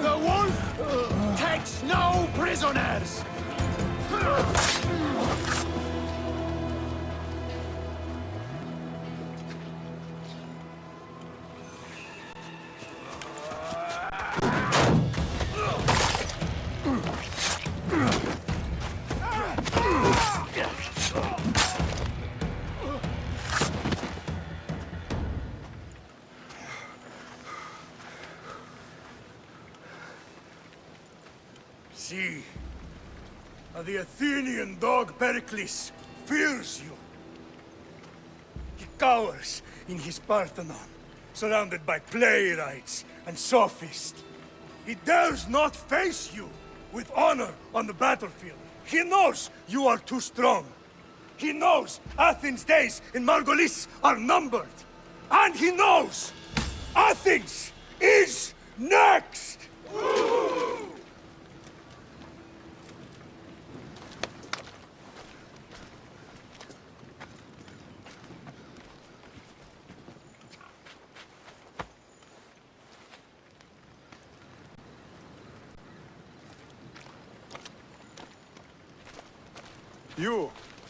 The wolf takes no prisoners! See, the Athenian dog Pericles fears you. He cowers in his Parthenon, surrounded by playwrights and sophists. He dares not face you with honor on the battlefield. He knows you are too strong. He knows Athens' days in Margolis are numbered. And he knows Athens is next!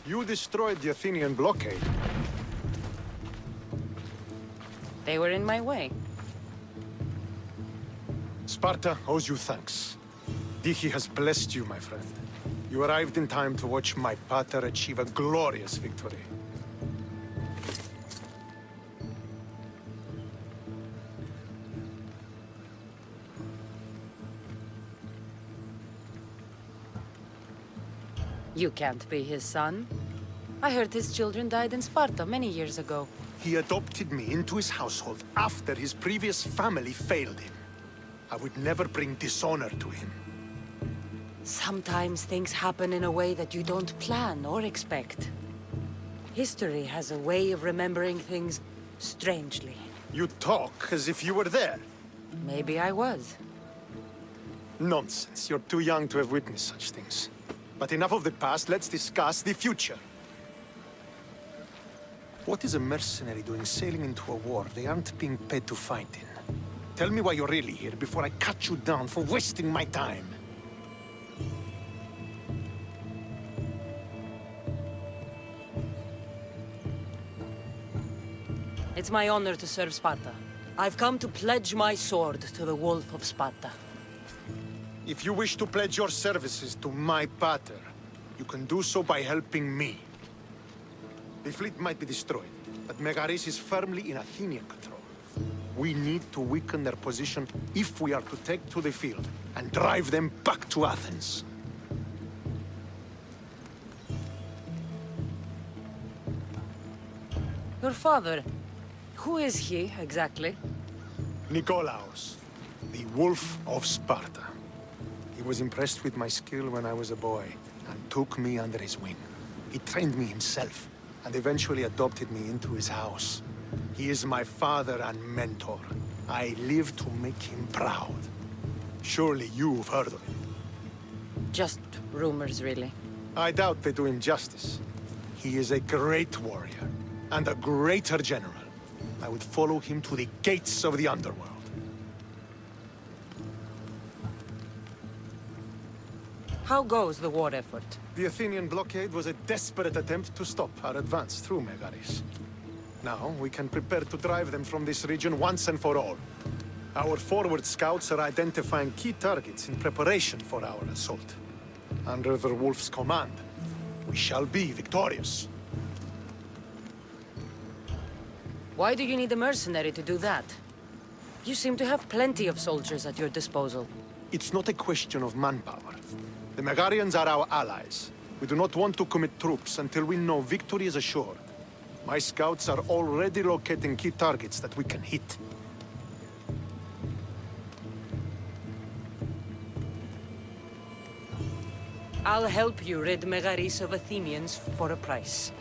You destroyed the Athenian blockade. They were in my way. Sparta owes you thanks. Dihi has blessed you, my friend. You arrived in time to watch my pater achieve a glorious victory. You can't be his son. I heard his children died in Sparta many years ago. He adopted me into his household after his previous family failed him. I would never bring dishonor to him. Sometimes things happen in a way that you don't plan or expect. History has a way of remembering things strangely. You talk as if you were there. Maybe I was. Nonsense. You're too young to have witnessed such things. But enough of the past, let's discuss the future. What is a mercenary doing sailing into a war they aren't being paid to fight in? Tell me why you're really here before I cut you down for wasting my time. It's my honor to serve Sparta. I've come to pledge my sword to the Wolf of Sparta. If you wish to pledge your services to my pater, you can do so by helping me. The fleet might be destroyed, but Megaris is firmly in Athenian control. We need to weaken their position if we are to take to the field and drive them back to Athens. Your father, who is he exactly? Nikolaos, the Wolf of Sparta. He was impressed with my skill when I was a boy, and took me under his wing. He trained me himself, and eventually adopted me into his house. He is my father and mentor. I live to make him proud. Surely you've heard of him. Just rumors, really. I doubt they do him justice. He is a great warrior, and a greater general. I would follow him to the gates of the underworld. How goes the war effort? The Athenian blockade was a desperate attempt to stop our advance through Megaris. Now, we can prepare to drive them from this region once and for all. Our forward scouts are identifying key targets in preparation for our assault. Under the Wolf's command, we shall be victorious. Why do you need a mercenary to do that? You seem to have plenty of soldiers at your disposal. It's not a question of manpower. The Megarians are our allies. We do not want to commit troops until we know victory is assured. My scouts are already locating key targets that we can hit. I'll help you rid Megaris of Athenians for a price.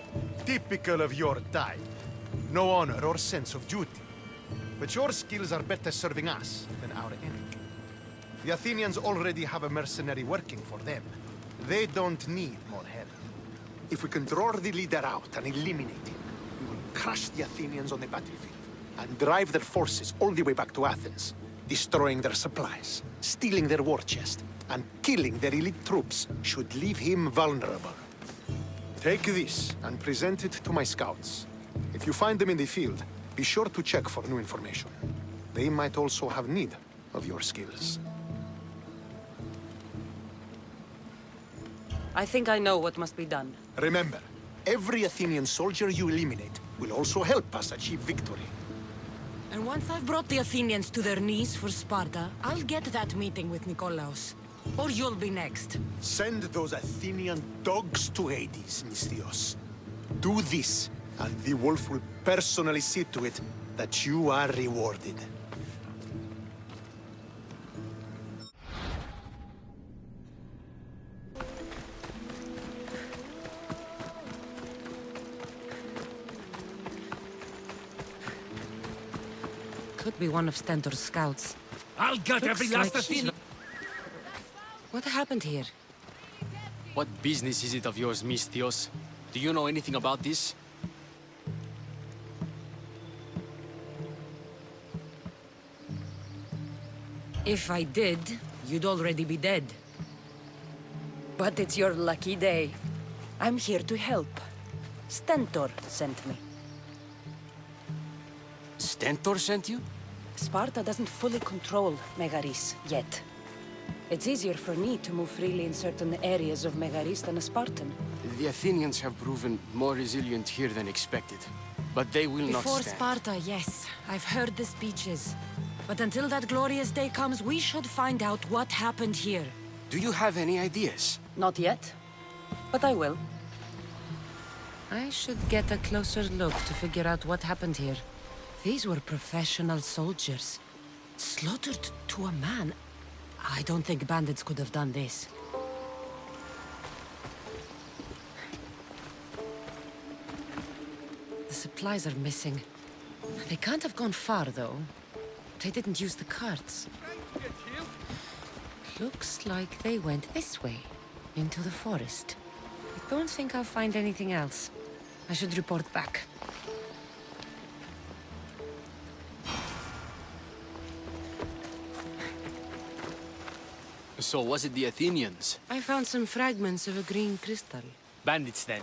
Typical of your type. No honor or sense of duty. But your skills are better serving us than our enemy. The Athenians already have a mercenary working for them. They don't need more help. If we can draw the leader out and eliminate him, we will crush the Athenians on the battlefield and drive their forces all the way back to Athens, destroying their supplies, stealing their war chest, and killing their elite troops should leave him vulnerable. Take this and present it to my scouts. If you find them in the field, be sure to check for new information. They might also have need of your skills. I think I know what must be done. Remember, every Athenian soldier you eliminate will also help us achieve victory. And once I've brought the Athenians to their knees for Sparta, I'll get that meeting with Nikolaos. Or you'll be next. Send those Athenian dogs to Hades, Misthios. Do this, and the wolf will personally see to it that you are rewarded. Could be one of Stentor's scouts. I'll get every Looks last like she's Athenian. What happened here? What business is it of yours, Misthios? Do you know anything about this? If I did, you'd already be dead. But it's your lucky day. I'm here to help. Stentor sent me. Stentor sent you? Sparta doesn't fully control Megaris yet. It's easier for me to move freely in certain areas of Megaris than a Spartan. The Athenians have proven more resilient here than expected. But they will not Before stand. Sparta, yes. I've heard the speeches. But until that glorious day comes, we should find out what happened here. Do you have any ideas? Not yet, but I will. I should get a closer look to figure out what happened here. These were professional soldiers. Slaughtered to a man. I don't think bandits could have done this. The supplies are missing. They can't have gone far, though. They didn't use the carts. Looks like they went this way, into the forest. I don't think I'll find anything else. I should report back. So was it the Athenians? I found some fragments of a green crystal. Bandits then.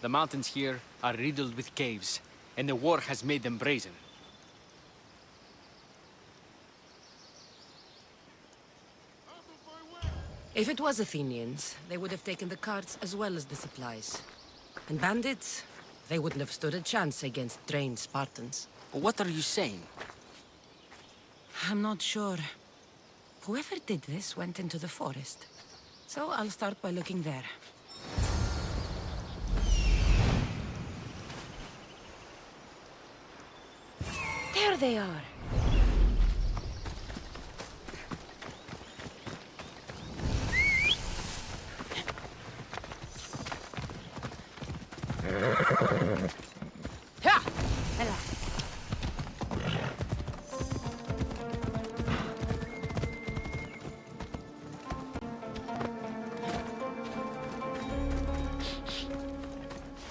The mountains here are riddled with caves, and the war has made them brazen. If it was Athenians, they would have taken the carts as well as the supplies. And bandits, they wouldn't have stood a chance against trained Spartans. What are you saying? I'm not sure. Whoever did this went into the forest. So I'll start by looking there. There they are. Ha! Hello.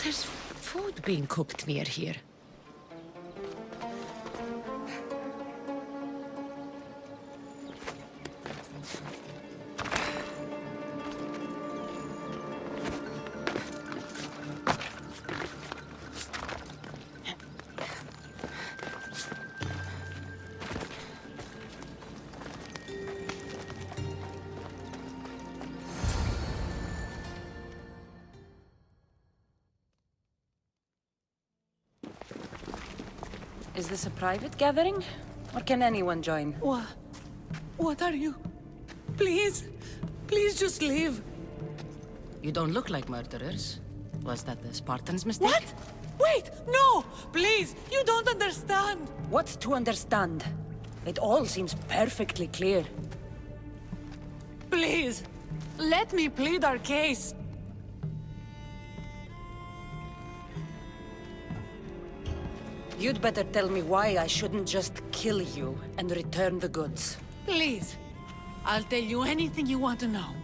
There's food being cooked near here. Is this a private gathering? Or can anyone join? What are you? Please, please just leave. You don't look like murderers. Was that the Spartans' mistake? What? Wait, no! Please, you don't understand! What to understand? It all seems perfectly clear. Please, let me plead our case. You'd better tell me why I shouldn't just kill you and return the goods. Please, I'll tell you anything you want to know.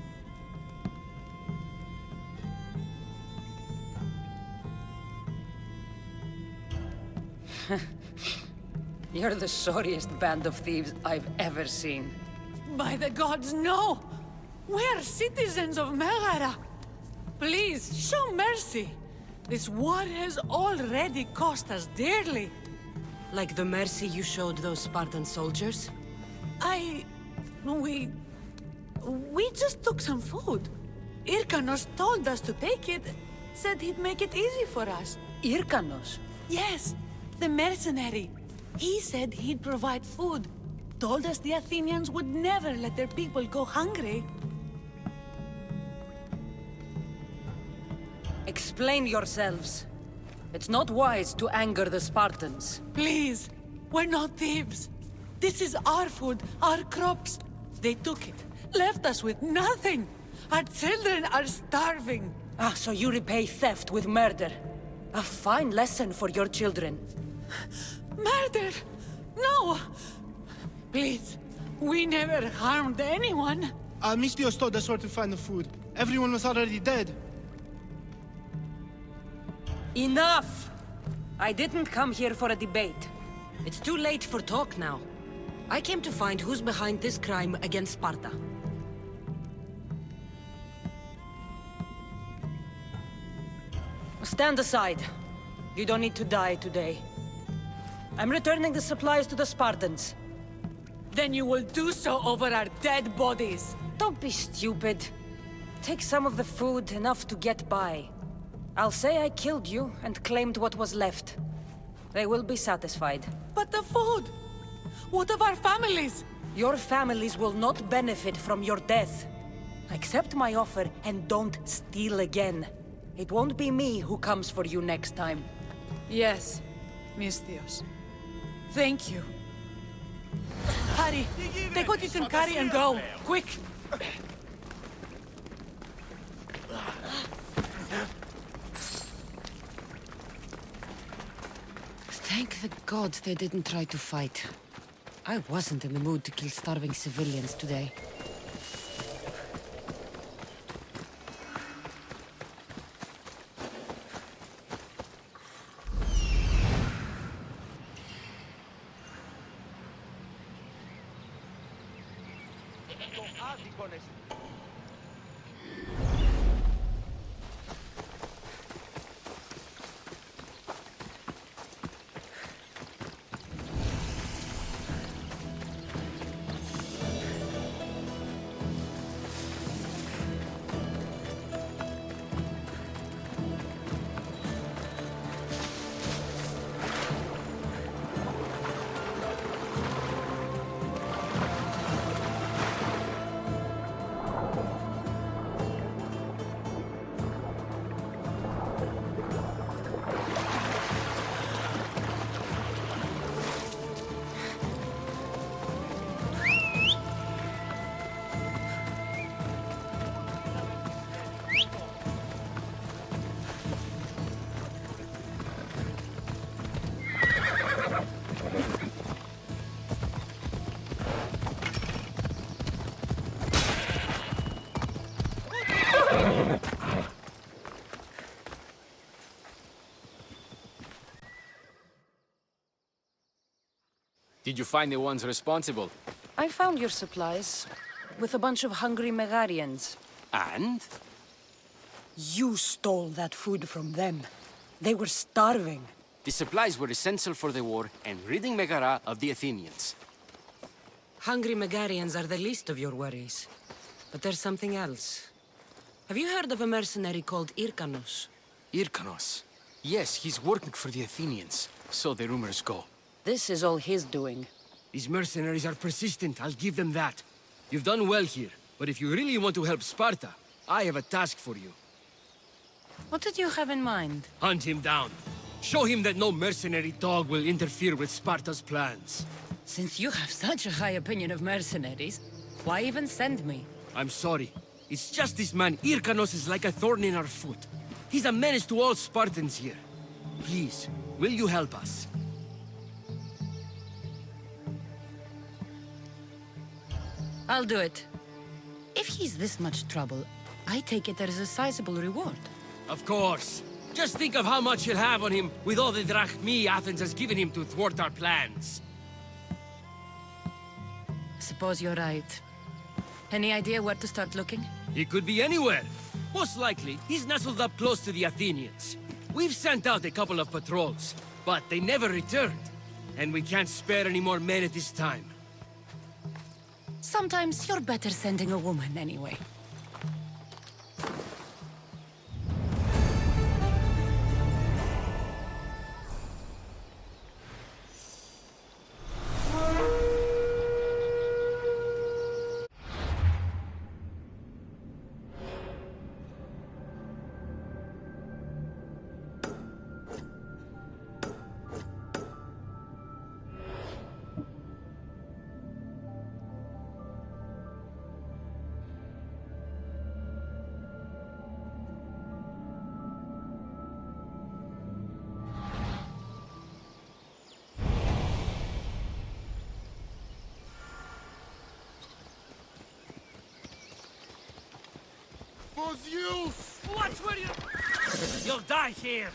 You're the sorriest band of thieves I've ever seen. By the gods, no! We're citizens of Megara. Please, show mercy. This war has already cost us dearly. Like the mercy you showed those Spartan soldiers? We just took some food. Irkanos told us to take it, said he'd make it easy for us. Irkanos? Yes, the mercenary. He said he'd provide food. Told us the Athenians would never let their people go hungry. Explain yourselves. It's not wise to anger the Spartans. Please, we're not thieves. This is our food, our crops. They took it, left us with nothing. Our children are starving. Ah, so you repay theft with murder. A fine lesson for your children. Murder? No! Please, we never harmed anyone. Misthios told us where to find the food. Everyone was already dead. Enough! I didn't come here for a debate. It's too late for talk now. I came to find who's behind this crime against Sparta. Stand aside. You don't need to die today. I'm returning the supplies to the Spartans. Then you will do so over our dead bodies. Don't be stupid. Take some of the food, enough to get by. I'll say I killed you and claimed what was left. They will be satisfied. But the food? What of our families? Your families will not benefit from your death. Accept my offer and don't steal again. It won't be me who comes for you next time. Yes, Misthios. Thank you. Hurry, take what you can carry and go. Quick! Thank the gods they didn't try to fight. I wasn't in the mood to kill starving civilians today. Did you find the ones responsible? I found your supplies, with a bunch of hungry Megarians. And? You stole that food from them. They were starving. The supplies were essential for the war and ridding Megara of the Athenians. Hungry Megarians are the least of your worries. But there's something else. Have you heard of a mercenary called Irkanos? Irkanos. Yes, he's working for the Athenians, so the rumors go. This is all his doing. These mercenaries are persistent, I'll give them that. You've done well here, but if you really want to help Sparta, I have a task for you. What did you have in mind? Hunt him down. Show him that no mercenary dog will interfere with Sparta's plans. Since you have such a high opinion of mercenaries, why even send me? I'm sorry. It's just this man, Irkanos, is like a thorn in our foot. He's a menace to all Spartans here. Please, will you help us? I'll do it. If he's this much trouble, I take it there is a sizable reward. Of course. Just think of how much he'll have on him with all the drachmi Athens has given him to thwart our plans. Suppose you're right. Any idea where to start looking? He could be anywhere. Most likely, he's nestled up close to the Athenians. We've sent out a couple of patrols, but they never returned. And we can't spare any more men at this time. Sometimes you're better sending a woman anyway. Watch where you... You'll die here!